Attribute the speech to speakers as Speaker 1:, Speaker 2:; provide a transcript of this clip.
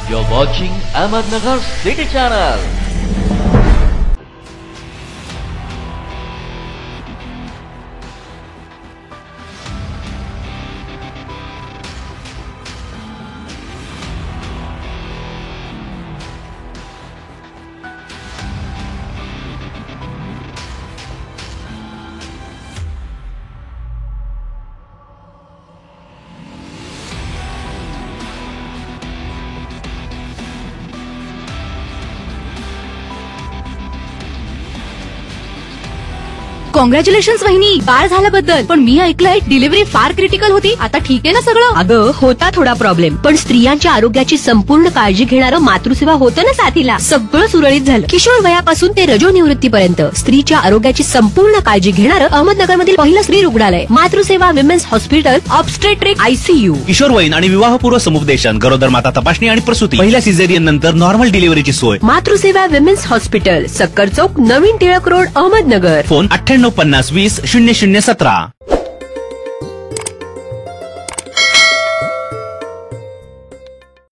Speaker 1: You're watching Ahmednagar City Channel.
Speaker 2: Congratulations वहिनी, बाळ झाल्याबद्दल. पण मी ऐकलंय डिलिव्हरी फार क्रिटिकल होती. आता ठीक आहे ना सगळं?
Speaker 3: अगं होता थोडा प्रॉब्लेम, पण स्त्रियांच्या आरोग्याची संपूर्ण काळजी घेणारं मातृसेवा होतं ना साथीला. सगळं सुरळीत झालं. किशोर वयापासून ते रजोनिवृत्तीपर्यंत स्त्रीच्या आरोग्याची संपूर्ण काळजी घेणारं अहमदनगरमधील पहिलं स्त्री रुग्णालय. Matruseva women's hospital, obstetric, ICU.
Speaker 4: किशोरवयीन आणि विवाहपूर्व समुपदेशन, गरोदर माता तपासणी आणि प्रसूती, पहिल्या सिझेरियन नंतर नॉर्मल डिलिव्हरीची सोय.
Speaker 3: मातृसेवा विमेन्स हॉस्पिटल, सक्कर चौक, नवीन टिळक रोड, अहमदनगर.
Speaker 4: फोन 9850 20 0017.